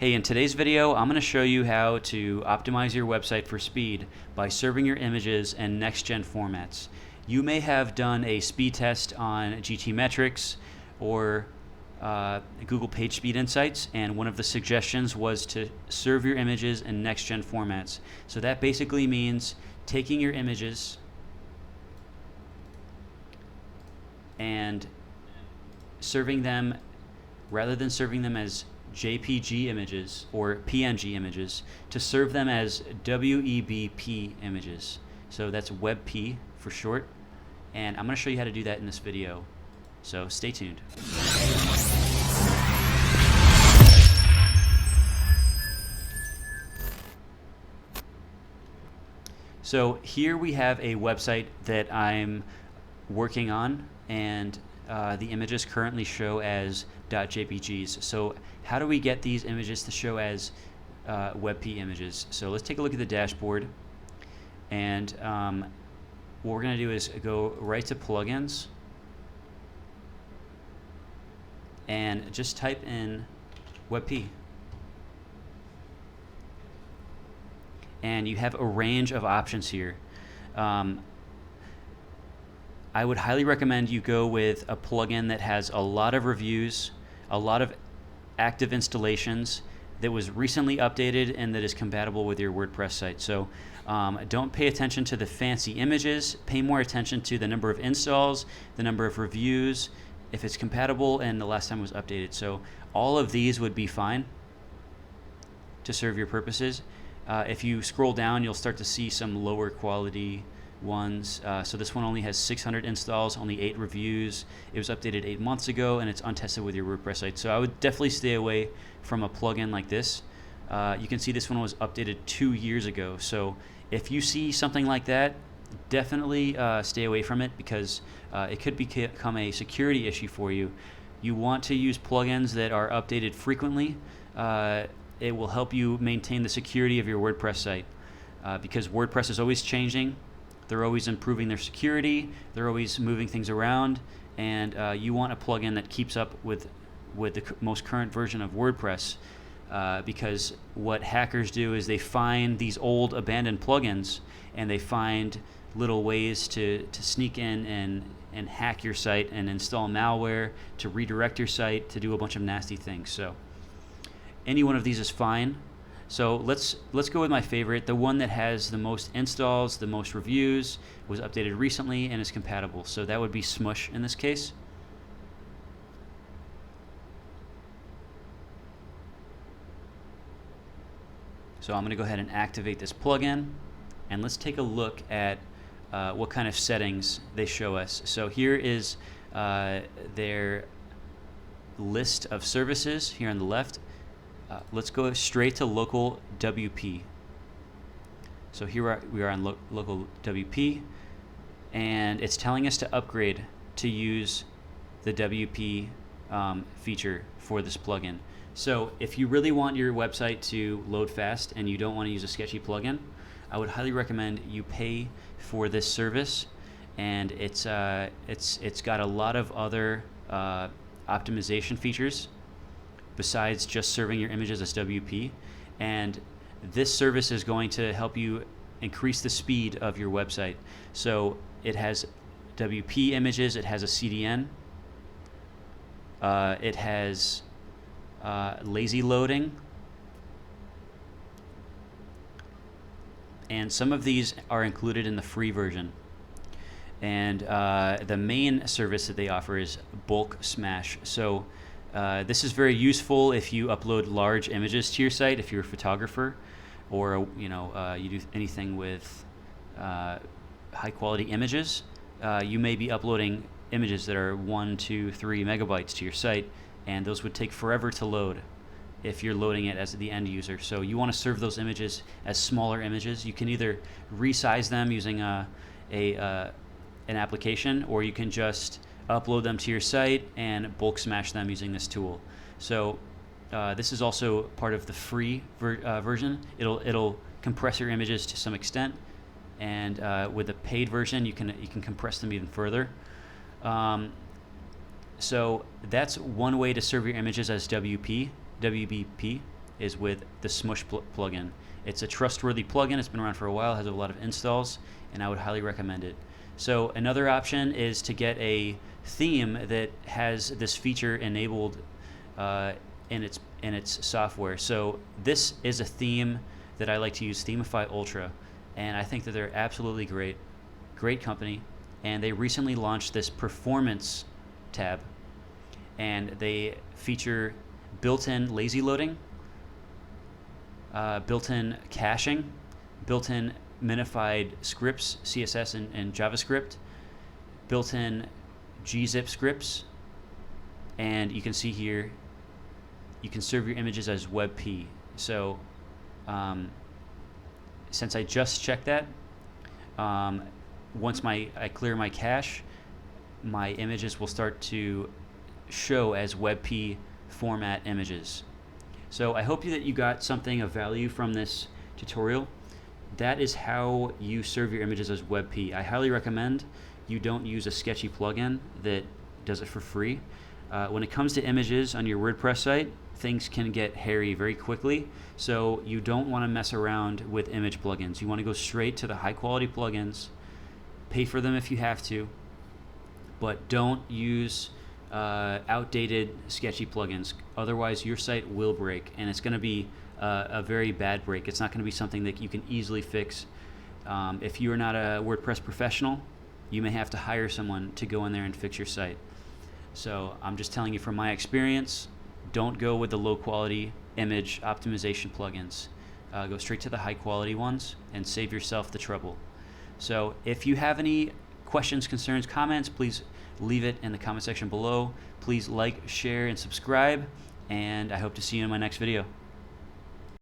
Hey, in today's video, I'm going to show you how to optimize your website for speed by serving your images in next-gen formats. You may have done a speed test on GTmetrix or Google PageSpeed Insights, and one of the suggestions was to serve your images in next-gen formats. So that basically means taking your images and serving them, rather than serving them as JPG images or PNG images, to serve them as WEBP images. So that's WebP for short, and I'm going to show you how to do that in this video. So stay tuned. So here we have a website that I'm working on, and the images currently show as .jpgs. So how do we get these images to show as WebP images? So let's take a look at the dashboard, and what we're going to do is go right to plugins and just type in WebP. And you have a range of options here. I would highly recommend you go with a plugin that has a lot of reviews, a lot of active installations, that was recently updated and that is compatible with your WordPress site. So don't pay attention to the fancy images, pay more attention to the number of installs, the number of reviews, if it's compatible and the last time it was updated. So all of these would be fine to serve your purposes. If you scroll down, you'll start to see some lower quality ones. So this one only has 600 installs, only 8 reviews. It was updated 8 months ago, and it's untested with your WordPress site. So I would definitely stay away from a plugin like this. You can see this one was updated 2 years ago. So if you see something like that, definitely stay away from it, because it could become a security issue for you. You want to use plugins that are updated frequently. It will help you maintain the security of your WordPress site, because WordPress is always changing. They're always improving their security. They're always moving things around, and you want a plugin that keeps up with the most current version of WordPress, because what hackers do is they find these old abandoned plugins, and they find little ways to sneak in and hack your site and install malware to redirect your site to do a bunch of nasty things. So any one of these is fine. So let's go with my favorite, the one that has the most installs, the most reviews, was updated recently, and is compatible. So that would be Smush in this case. So I'm going to go ahead and activate this plugin, and let's take a look at what kind of settings they show us. So here is their list of services here on the left. Let's go straight to local WP. So here we are on local WP, and it's telling us to upgrade to use the WP feature for this plugin. So if you really want your website to load fast and you don't want to use a sketchy plugin, I would highly recommend you pay for this service, and it's got a lot of other optimization features besides just serving your images as WP. And this service is going to help you increase the speed of your website. So it has WP images, it has a CDN, it has lazy loading, and some of these are included in the free version. And the main service that they offer is bulk smash. So this is very useful if you upload large images to your site, if you're a photographer, or you do anything with high quality images. You may be uploading images that are 1, 2, 3 megabytes to your site, and those would take forever to load if you're loading it as the end user. So you want to serve those images as smaller images. You can either resize them using an application, or you can just upload them to your site and bulk smash them using this tool. So this is also part of the free version. It'll compress your images to some extent, and with the paid version, you can compress them even further. So that's one way to serve your images as WBP. is with the Smush plugin. It's a trustworthy plugin. It's been around for a while, has a lot of installs, and I would highly recommend it. So another option is to get a theme that has this feature enabled in its software. So this is a theme that I like to use, Themify Ultra, and I think that they're absolutely great company. And they recently launched this performance tab, and they feature built-in lazy loading, built-in caching, built-in minified scripts, CSS and JavaScript, built-in gzip scripts, and you can see here you can serve your images as WebP. So since I just checked that, once I clear my cache, my images will start to show as WebP format images. So I hope that you got something of value from this tutorial. That is how you serve your images as WebP. I highly recommend you don't use a sketchy plugin that does it for free. When it comes to images on your WordPress site, things can get hairy very quickly, so you don't want to mess around with image plugins. You want to go straight to the high quality plugins, pay for them if you have to, but don't use outdated sketchy plugins. Otherwise your site will break, and it's going to be a very bad break. It's not going to be something that you can easily fix. If you're not a WordPress professional, you may have to hire someone to go in there and fix your site. So I'm just telling you from my experience, don't go with the low quality image optimization plugins. Go straight to the high quality ones and save yourself the trouble. So if you have any questions, concerns, comments, please leave it in the comment section below. Please like, share, and subscribe, and I hope to see you in my next video.